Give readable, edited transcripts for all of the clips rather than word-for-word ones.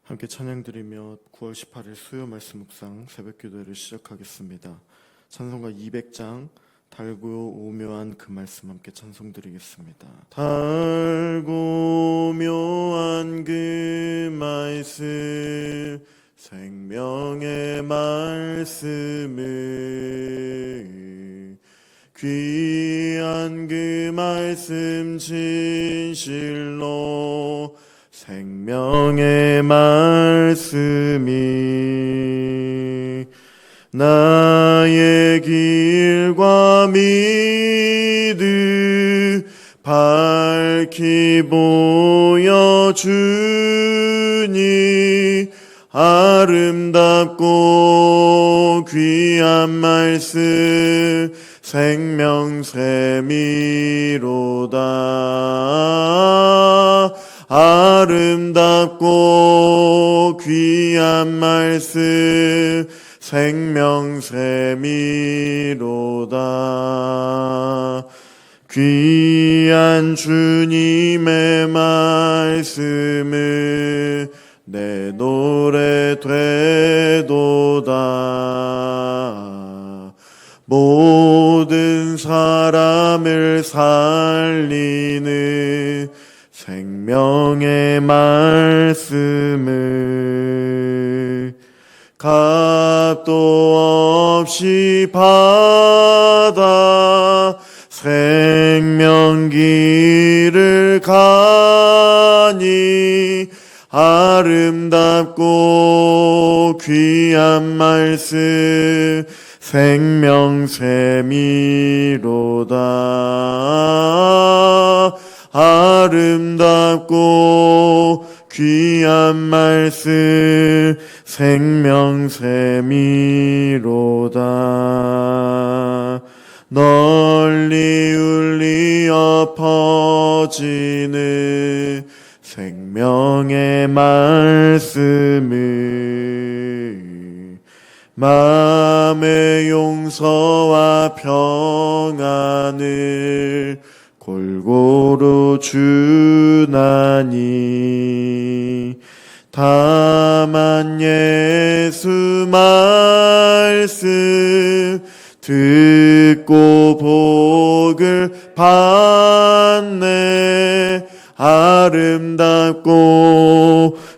함께 찬양드리며 9월 18일 수요 말씀 묵상 새벽 기도를 시작하겠습니다. 찬송가 200장 달고 오묘한 그 말씀 함께 찬송드리겠습니다. 달고 묘한 그 말씀 생명의 말씀을 귀한 그 말씀 진실로 생명의 말씀이 나의 길과 믿음 밝히 보여주니 아름답고 귀한 말씀 생명샘이로다. 아름답고 귀한 말씀 생명샘이로다. 귀한 주님의 말씀은 내 노래 되도다. 모든 사람을 살리는 생명의 말씀을 값도 없이 받아 생명길을 가니 아름답고 귀한 말씀 생명샘이로다. 아름답고 귀한 말씀 생명샘이로다. 널리 울리어 퍼지는 생명의 말씀을 마음의 용서와 평안을 골고루 주나니 다만 예수 말씀 듣고 복을 받네. 아름답고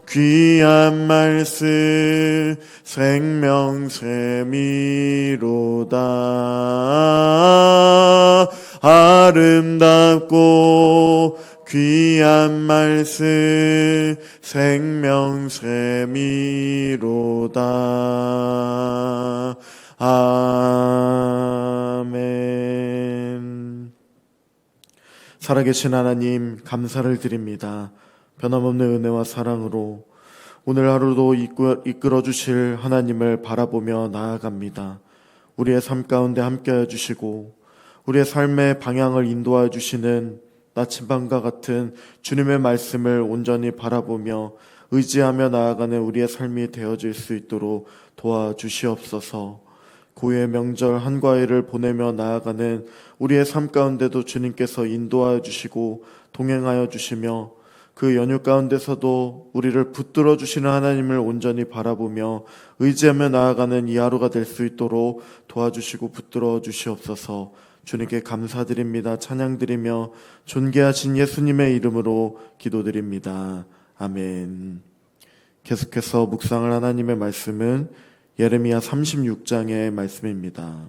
귀한 말씀 생명샘이로다. 아름답고 귀한 말씀 생명샘이로다. 아멘. 살아계신 하나님 감사를 드립니다. 변함없는 은혜와 사랑으로 오늘 하루도 이끌어 주실 하나님을 바라보며 나아갑니다. 우리의 삶 가운데 함께해 주시고 우리의 삶의 방향을 인도하여 주시는 나침반과 같은 주님의 말씀을 온전히 바라보며 의지하며 나아가는 우리의 삶이 되어질 수 있도록 도와주시옵소서. 고유의 명절 한가위를 보내며 나아가는 우리의 삶 가운데도 주님께서 인도하여 주시고 동행하여 주시며 그 연휴 가운데서도 우리를 붙들어 주시는 하나님을 온전히 바라보며 의지하며 나아가는 이 하루가 될 수 있도록 도와주시고 붙들어 주시옵소서. 주님께 감사드립니다. 찬양드리며 존귀하신 예수님의 이름으로 기도드립니다. 아멘. 계속해서 묵상할 하나님의 말씀은 예레미야 36장의 말씀입니다.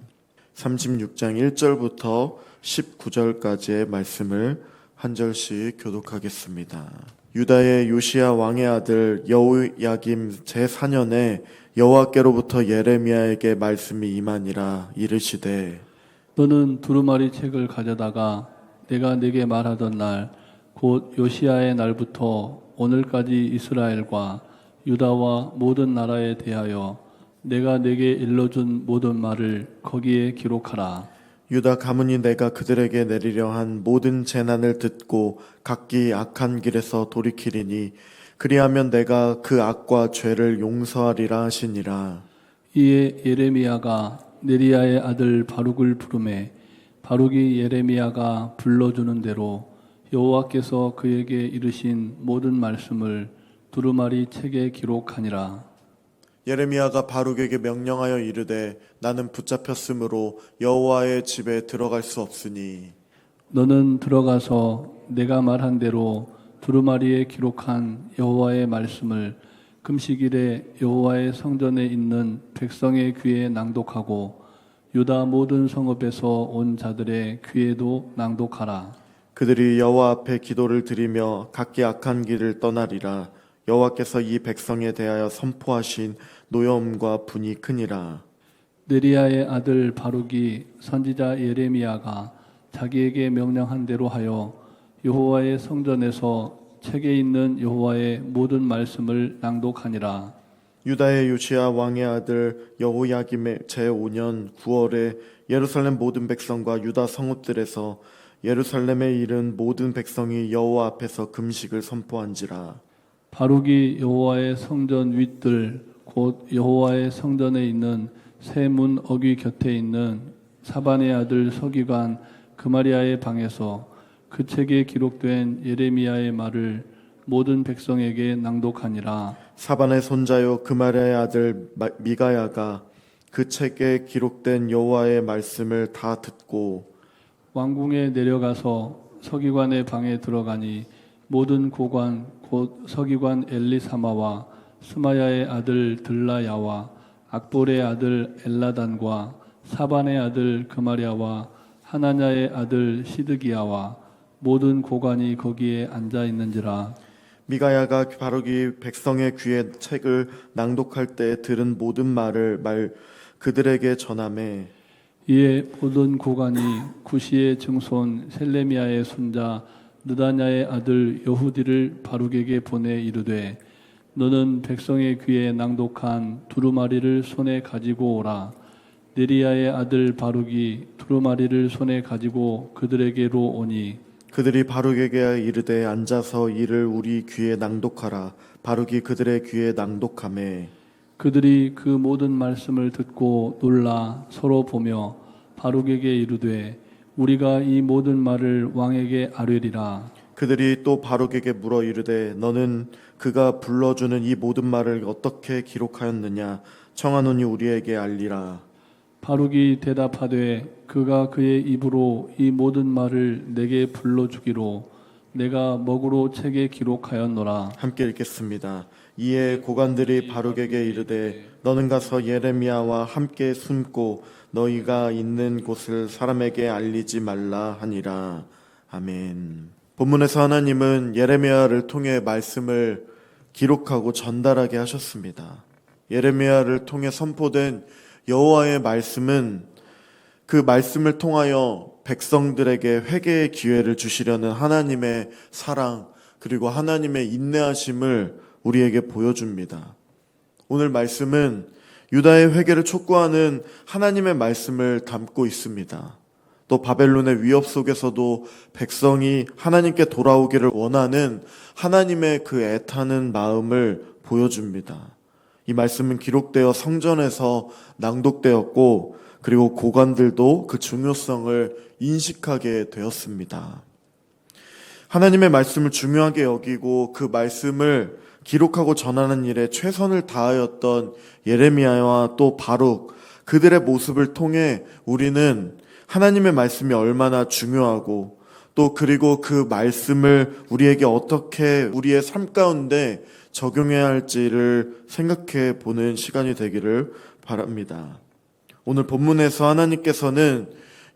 36장 1절부터 19절까지의 말씀을 한 절씩 교독하겠습니다. 유다의 요시야 왕의 아들 여호야김 제4년에 여호와께로부터 예레미야에게 말씀이 임하니라. 이르시되 너는 두루마리 책을 가져다가 내가 네게 말하던 날 곧 요시야의 날부터 오늘까지 이스라엘과 유다와 모든 나라에 대하여 내가 네게 일러준 모든 말을 거기에 기록하라. 유다 가문이 내가 그들에게 내리려 한 모든 재난을 듣고 각기 악한 길에서 돌이키리니 그리하면 내가 그 악과 죄를 용서하리라 하시니라. 이에 예레미야가 네리야의 아들 바룩을 부르매 바룩이 예레미야가 불러주는 대로 여호와께서 그에게 이르신 모든 말씀을 두루마리 책에 기록하니라. 예레미야가 바룩에게 명령하여 이르되 나는 붙잡혔으므로 여호와의 집에 들어갈 수 없으니 너는 들어가서 내가 말한 대로 두루마리에 기록한 여호와의 말씀을 금식일에 여호와의 성전에 있는 백성의 귀에 낭독하고 유다 모든 성읍에서 온 자들의 귀에도 낭독하라. 그들이 여호와 앞에 기도를 드리며 각기 악한 길을 떠나리라. 여호와께서 이 백성에 대하여 선포하신 노여움과 분이 크니라. 느리야의 아들 바룩이 선지자 예레미야가 자기에게 명령한 대로 하여 여호와의 성전에서 책에 있는 여호와의 모든 말씀을 낭독하니라. 유다의 요시야 왕의 아들 여호야김의 제5년 9월에 예루살렘 모든 백성과 유다 성읍들에서 예루살렘에 이른 모든 백성이 여호와 앞에서 금식을 선포한지라. 바룩이 여호와의 성전 윗들 곧 여호와의 성전에 있는 세 문 어귀 곁에 있는 사반의 아들 서기관 그마리아의 방에서 그 책에 기록된 예레미야의 말을 모든 백성에게 낭독하니라. 사반의 손자요 그마리아의 아들 미가야가 그 책에 기록된 여호와의 말씀을 다 듣고 왕궁에 내려가서 서기관의 방에 들어가니 모든 고관 곧 서기관 엘리사마와 스마야의 아들 들라야와 악볼의 아들 엘라단과 사반의 아들 그마리아와 하나냐의 아들 시드기야와 모든 고관이 거기에 앉아 있는지라. 미가야가 바룩이 백성의 귀에 책을 낭독할 때 들은 모든 말을 그들에게 전하매 이에 모든 고관이 구시의 증손 셀레미야의 손자 느다냐의 아들 여후디를 바룩에게 보내 이르되 너는 백성의 귀에 낭독한 두루마리를 손에 가지고 오라. 네리야의 아들 바룩이 두루마리를 손에 가지고 그들에게로 오니 그들이 바룩에게 이르되 앉아서 이를 우리 귀에 낭독하라. 바룩이 그들의 귀에 낭독하매 그들이 그 모든 말씀을 듣고 놀라 서로 보며 바룩에게 이르되 우리가 이 모든 말을 왕에게 아뢰리라. 그들이 또 바룩에게 물어 이르되 너는 그가 불러주는 이 모든 말을 어떻게 기록하였느냐 청하노니 우리에게 알리라. 바룩이 대답하되 그가 그의 입으로 이 모든 말을 내게 불러주기로 내가 먹으로 책에 기록하였노라. 함께 읽겠습니다. 이에 고관들이 바룩에게 이르되 너는 가서 예레미야와 함께 숨고 너희가 있는 곳을 사람에게 알리지 말라 하니라. 아멘. 본문에서 하나님은 예레미야를 통해 말씀을 기록하고 전달하게 하셨습니다. 예레미야를 통해 선포된 여호와의 말씀은 그 말씀을 통하여 백성들에게 회개의 기회를 주시려는 하나님의 사랑 그리고 하나님의 인내하심을 우리에게 보여줍니다. 오늘 말씀은 유다의 회개를 촉구하는 하나님의 말씀을 담고 있습니다. 또 바벨론의 위협 속에서도 백성이 하나님께 돌아오기를 원하는 하나님의 그 애타는 마음을 보여줍니다. 이 말씀은 기록되어 성전에서 낭독되었고 그리고 고관들도 그 중요성을 인식하게 되었습니다. 하나님의 말씀을 중요하게 여기고 그 말씀을 기록하고 전하는 일에 최선을 다하였던 예레미야와 또 바룩 그들의 모습을 통해 우리는 하나님의 말씀이 얼마나 중요하고 또 그리고 그 말씀을 우리에게 어떻게 우리의 삶 가운데 적용해야 할지를 생각해 보는 시간이 되기를 바랍니다. 오늘 본문에서 하나님께서는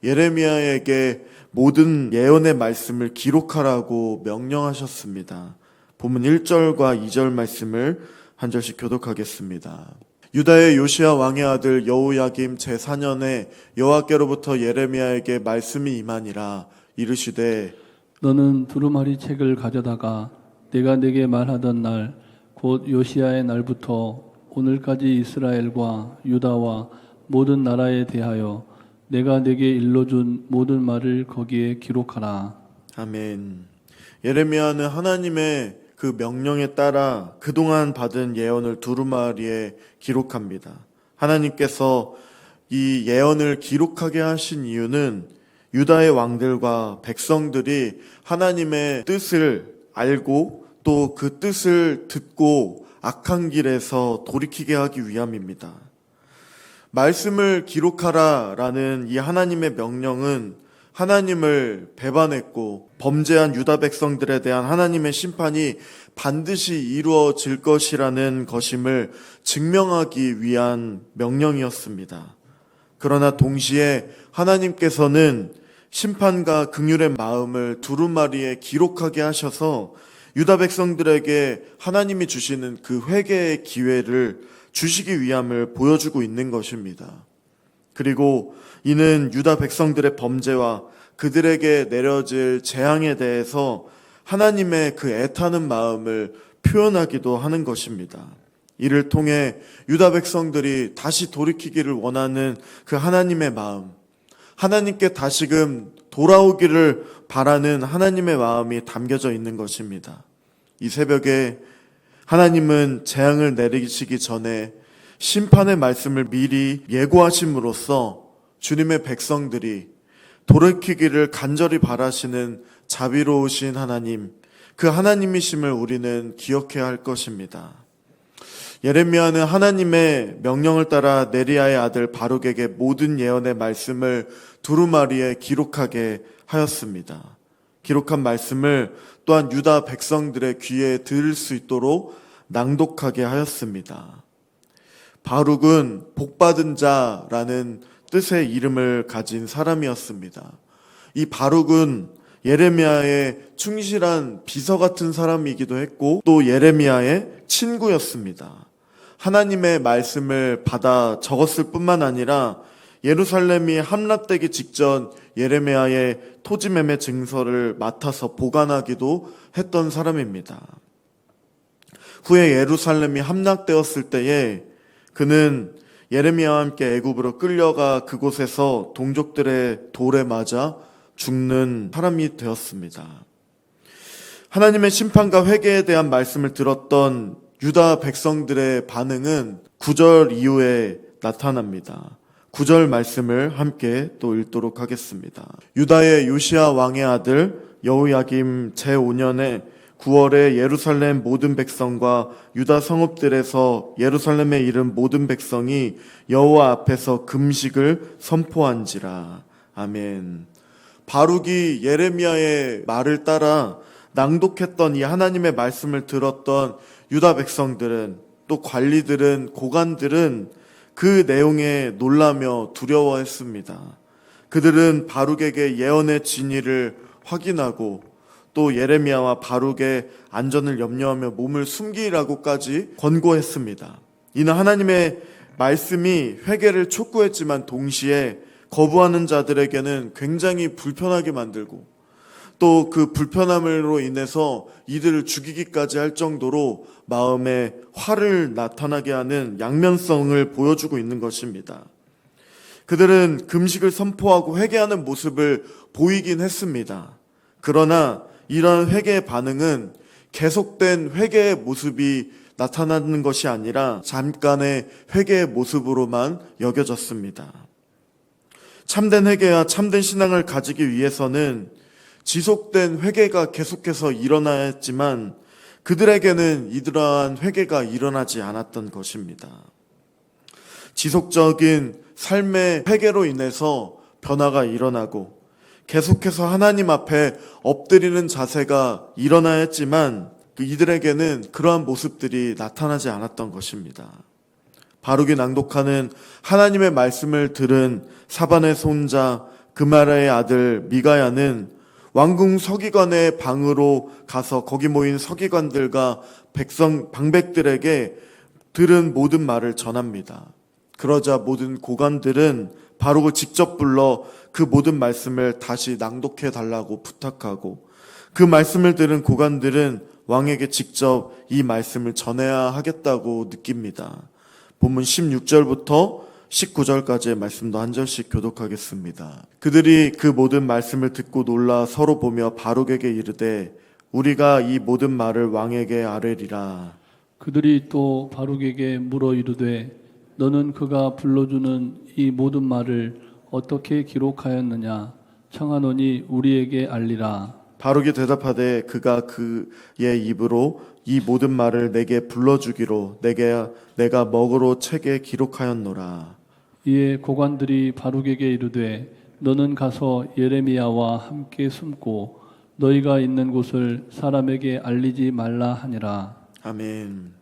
예레미야에게 모든 예언의 말씀을 기록하라고 명령하셨습니다. 본문 1절과 2절 말씀을 한 절씩 교독하겠습니다. 유다의 요시야 왕의 아들 여호야김 제4년에 여호와께로부터 예레미야에게 말씀이 임하니라. 이르시되 너는 두루마리 책을 가져다가 내가 내게 말하던 날 곧 요시야의 날부터 오늘까지 이스라엘과 유다와 모든 나라에 대하여 내가 내게 일러준 모든 말을 거기에 기록하라. 아멘. 예레미야는 하나님의 그 명령에 따라 그동안 받은 예언을 두루마리에 기록합니다. 하나님께서 이 예언을 기록하게 하신 이유는 유다의 왕들과 백성들이 하나님의 뜻을 알고 또 그 뜻을 듣고 악한 길에서 돌이키게 하기 위함입니다. 말씀을 기록하라라는 이 하나님의 명령은 하나님을 배반했고 범죄한 유다 백성들에 대한 하나님의 심판이 반드시 이루어질 것이라는 것임을 증명하기 위한 명령이었습니다. 그러나 동시에 하나님께서는 심판과 긍휼의 마음을 두루마리에 기록하게 하셔서 유다 백성들에게 하나님이 주시는 그 회개의 기회를 주시기 위함을 보여주고 있는 것입니다. 그리고 이는 유다 백성들의 범죄와 그들에게 내려질 재앙에 대해서 하나님의 그 애타는 마음을 표현하기도 하는 것입니다. 이를 통해 유다 백성들이 다시 돌이키기를 원하는 그 하나님의 마음, 하나님께 다시금 돌아오기를 바라는 하나님의 마음이 담겨져 있는 것입니다. 이 새벽에 하나님은 재앙을 내리시기 전에 심판의 말씀을 미리 예고하심으로써 주님의 백성들이 돌이키기를 간절히 바라시는 자비로우신 하나님, 그 하나님이심을 우리는 기억해야 할 것입니다. 예레미야는 하나님의 명령을 따라 네리야의 아들 바룩에게 모든 예언의 말씀을 두루마리에 기록하게 하였습니다. 기록한 말씀을 또한 유다 백성들의 귀에 들을 수 있도록 낭독하게 하였습니다. 바룩은 복받은 자라는 뜻의 이름을 가진 사람이었습니다. 이 바룩은 예레미야의 충실한 비서 같은 사람이기도 했고 또 예레미야의 친구였습니다. 하나님의 말씀을 받아 적었을 뿐만 아니라 예루살렘이 함락되기 직전 예레미야의 토지매매 증서를 맡아서 보관하기도 했던 사람입니다. 후에 예루살렘이 함락되었을 때에 그는 예레미야와 함께 애굽으로 끌려가 그곳에서 동족들의 돌에 맞아 죽는 사람이 되었습니다. 하나님의 심판과 회개에 대한 말씀을 들었던 유다 백성들의 반응은 9절 이후에 나타납니다. 9절 말씀을 함께 또 읽도록 하겠습니다. 유다의 요시야 왕의 아들 여호야김 제5년에 9월에 예루살렘 모든 백성과 유다 성읍들에서 예루살렘에 이른 모든 백성이 여호와 앞에서 금식을 선포한지라. 아멘. 바룩이 예레미야의 말을 따라 낭독했던 이 하나님의 말씀을 들었던 유다 백성들은 또 관리들은 고관들은 그 내용에 놀라며 두려워했습니다. 그들은 바룩에게 예언의 진위를 확인하고 또 예레미야와 바룩의 안전을 염려하며 몸을 숨기라고까지 권고했습니다. 이는 하나님의 말씀이 회개를 촉구했지만 동시에 거부하는 자들에게는 굉장히 불편하게 만들고 또 그 불편함으로 인해서 이들을 죽이기까지 할 정도로 마음에 화를 나타나게 하는 양면성을 보여주고 있는 것입니다. 그들은 금식을 선포하고 회개하는 모습을 보이긴 했습니다. 그러나 이러한 회개의 반응은 계속된 회개의 모습이 나타나는 것이 아니라 잠깐의 회개의 모습으로만 여겨졌습니다. 참된 회개와 참된 신앙을 가지기 위해서는 지속된 회개가 계속해서 일어나야 했지만 그들에게는 이러한 회개가 일어나지 않았던 것입니다. 지속적인 삶의 회개로 인해서 변화가 일어나고 계속해서 하나님 앞에 엎드리는 자세가 일어나야 했지만 이들에게는 그러한 모습들이 나타나지 않았던 것입니다. 바룩이 낭독하는 하나님의 말씀을 들은 사반의 손자 그마라의 아들 미가야는 왕궁 서기관의 방으로 가서 거기 모인 서기관들과 방백들에게 들은 모든 말을 전합니다. 그러자 모든 고관들은 바룩을 직접 불러 그 모든 말씀을 다시 낭독해 달라고 부탁하고 그 말씀을 들은 고관들은 왕에게 직접 이 말씀을 전해야 하겠다고 느낍니다. 본문 16절부터 19절까지의 말씀도 한 절씩 교독하겠습니다. 그들이 그 모든 말씀을 듣고 놀라 서로 보며 바룩에게 이르되 우리가 이 모든 말을 왕에게 아뢰리라. 그들이 또 바룩에게 물어 이르되 너는 그가 불러주는 이 모든 말을 어떻게 기록하였느냐 청하노니 우리에게 알리라. 바룩이 대답하되 그가 그의 입으로 이 모든 말을 내게 불러주기로 내가 먹으로 책에 기록하였노라. 이에 고관들이 바룩에게 이르되 너는 가서 예레미야와 함께 숨고 너희가 있는 곳을 사람에게 알리지 말라 하니라. 아멘.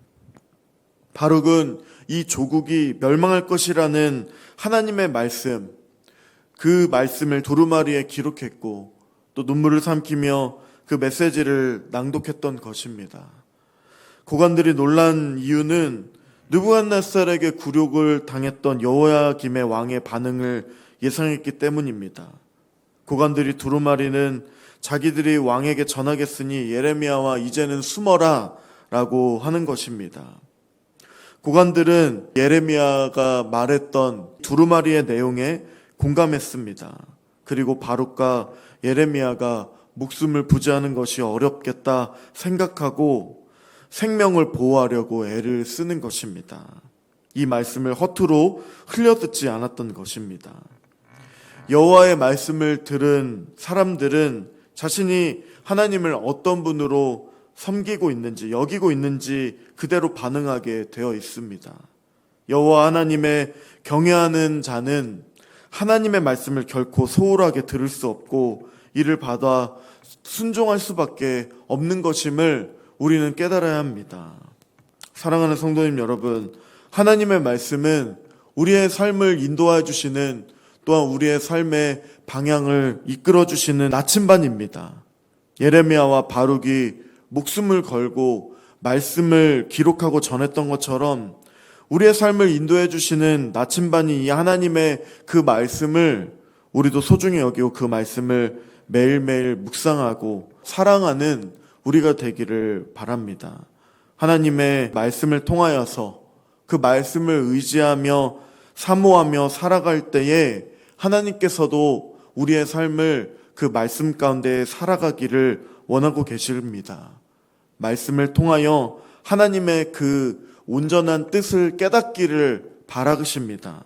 바룩은 이 조국이 멸망할 것이라는 하나님의 말씀, 그 말씀을 두루마리에 기록했고 또 눈물을 삼키며 그 메시지를 낭독했던 것입니다. 고관들이 놀란 이유는 느부갓네살에게 굴욕을 당했던 여호야김의 왕의 반응을 예상했기 때문입니다. 고관들이 두루마리는 자기들이 왕에게 전하겠으니 예레미야와 이제는 숨어라 라고 하는 것입니다. 고관들은 예레미야가 말했던 두루마리의 내용에 공감했습니다. 그리고 바룩과 예레미야가 목숨을 부지하는 것이 어렵겠다 생각하고 생명을 보호하려고 애를 쓰는 것입니다. 이 말씀을 허투루 흘려듣지 않았던 것입니다. 여호와의 말씀을 들은 사람들은 자신이 하나님을 어떤 분으로 섬기고 있는지 여기고 있는지 그대로 반응하게 되어 있습니다. 여호와 하나님의 경외하는 자는 하나님의 말씀을 결코 소홀하게 들을 수 없고 이를 받아 순종할 수밖에 없는 것임을 우리는 깨달아야 합니다. 사랑하는 성도님 여러분, 하나님의 말씀은 우리의 삶을 인도해 주시는 또한 우리의 삶의 방향을 이끌어 주시는 나침반입니다. 예레미야와 바룩이 목숨을 걸고 말씀을 기록하고 전했던 것처럼 우리의 삶을 인도해 주시는 나침반이 이 하나님의 그 말씀을 우리도 소중히 여기고 그 말씀을 매일매일 묵상하고 사랑하는 우리가 되기를 바랍니다. 하나님의 말씀을 통하여서 그 말씀을 의지하며 사모하며 살아갈 때에 하나님께서도 우리의 삶을 그 말씀 가운데 살아가기를 원하고 계십니다. 말씀을 통하여 하나님의 그 온전한 뜻을 깨닫기를 바라십니다.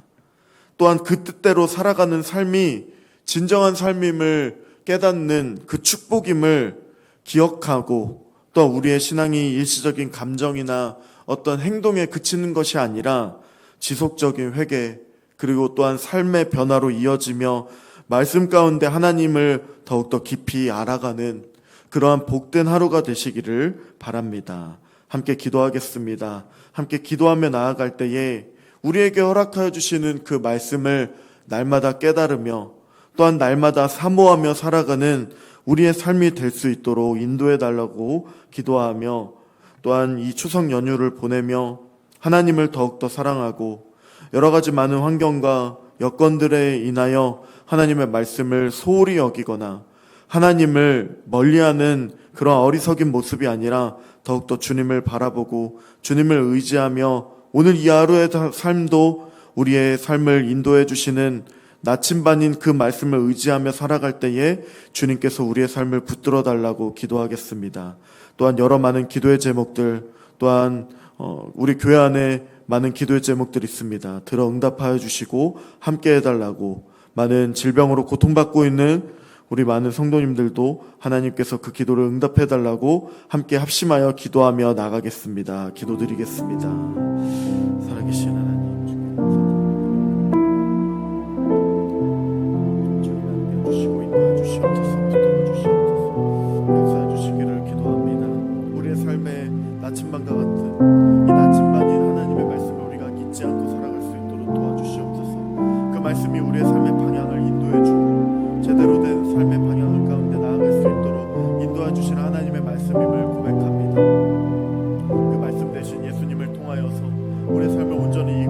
또한 그 뜻대로 살아가는 삶이 진정한 삶임을 깨닫는 그 축복임을 기억하고 또 우리의 신앙이 일시적인 감정이나 어떤 행동에 그치는 것이 아니라 지속적인 회개 그리고 또한 삶의 변화로 이어지며 말씀 가운데 하나님을 더욱더 깊이 알아가는 그러한 복된 하루가 되시기를 바랍니다. 함께 기도하겠습니다. 함께 기도하며 나아갈 때에 우리에게 허락하여 주시는 그 말씀을 날마다 깨달으며 또한 날마다 사모하며 살아가는 우리의 삶이 될 수 있도록 인도해 달라고 기도하며 또한 이 추석 연휴를 보내며 하나님을 더욱더 사랑하고 여러 가지 많은 환경과 여건들에 인하여 하나님의 말씀을 소홀히 여기거나 하나님을 멀리하는 그런 어리석인 모습이 아니라 더욱더 주님을 바라보고 주님을 의지하며 오늘 이 하루의 삶도 우리의 삶을 인도해 주시는 나침반인 그 말씀을 의지하며 살아갈 때에 주님께서 우리의 삶을 붙들어 달라고 기도하겠습니다. 또한 여러 많은 기도의 제목들 또한 우리 교회 안에 많은 기도의 제목들이 있습니다. 들어 응답하여 주시고 함께 해달라고 많은 질병으로 고통받고 있는 우리 많은 성도님들도 하나님께서 그 기도를 응답해 달라고 함께 합심하여 기도하며 나가겠습니다. 기도드리겠습니다. 살아계신 하나님 주시고 인도해 주시옵소서 붙들어 주시옵소서 역사해 주시기를 기도합니다. 우리의 삶의 나침반과 같은 이 나침반인 하나님의 말씀을 우리가 잊지 않고 살아갈 수 있도록 도와주시옵소서. 그 말씀이 우리의 삶의 방향을 인도해 주고 제대로 된 삶의 방향을 가운데 나아갈 수 있도록 인도해 주시는 하나님의 말씀임을 고백합니다. 그 말씀 대신 예수님을 통하여서 우리의 삶을 온전히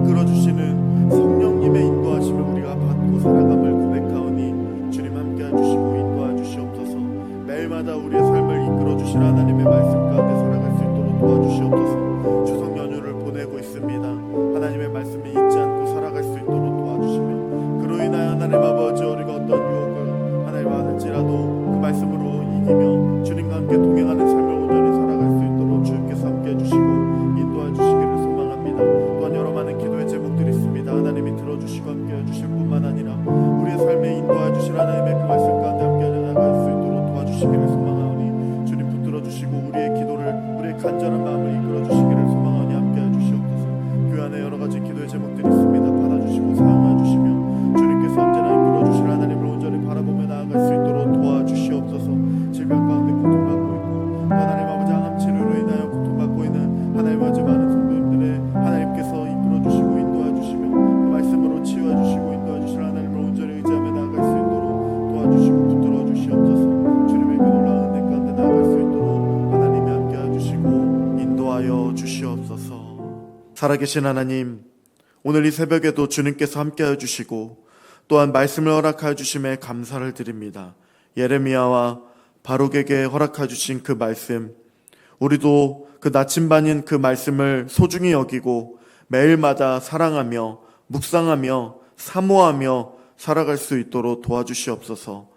주시옵소서. 살아계신 하나님, 오늘 이 새벽에도 주님께서 함께하여 주시고 또한 말씀을 허락하여 주심에 감사를 드립니다. 예레미야와 바룩에게 허락하여 주신 그 말씀, 우리도 그 나침반인 그 말씀을 소중히 여기고 매일마다 사랑하며 묵상하며 사모하며 살아갈 수 있도록 도와주시옵소서.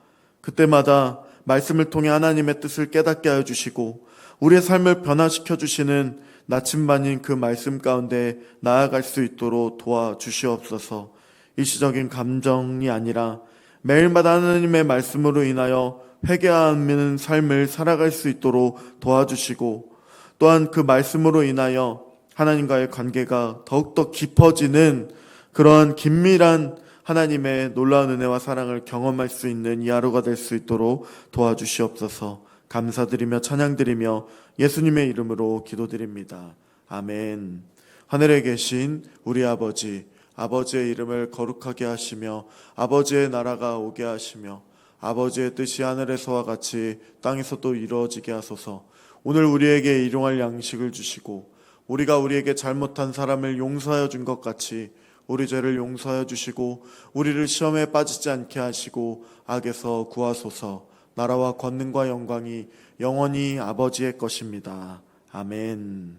그때마다 말씀을 통해 하나님의 뜻을 깨닫게 하여 주시고 우리의 삶을 변화시켜 주시는 나침반인 그 말씀 가운데 나아갈 수 있도록 도와주시옵소서. 일시적인 감정이 아니라 매일마다 하나님의 말씀으로 인하여 회개하는 삶을 살아갈 수 있도록 도와주시고 또한 그 말씀으로 인하여 하나님과의 관계가 더욱더 깊어지는 그러한 긴밀한 하나님의 놀라운 은혜와 사랑을 경험할 수 있는 이 하루가 될 수 있도록 도와주시옵소서. 감사드리며 찬양드리며 예수님의 이름으로 기도드립니다. 아멘. 하늘에 계신 우리 아버지, 아버지의 이름을 거룩하게 하시며 아버지의 나라가 오게 하시며 아버지의 뜻이 하늘에서와 같이 땅에서도 이루어지게 하소서. 오늘 우리에게 일용할 양식을 주시고 우리가 우리에게 잘못한 사람을 용서하여 준 것 같이 우리 죄를 용서하여 주시고 우리를 시험에 빠지지 않게 하시고 악에서 구하소서. 나라와 권능과 영광이 영원히 아버지의 것입니다. 아멘.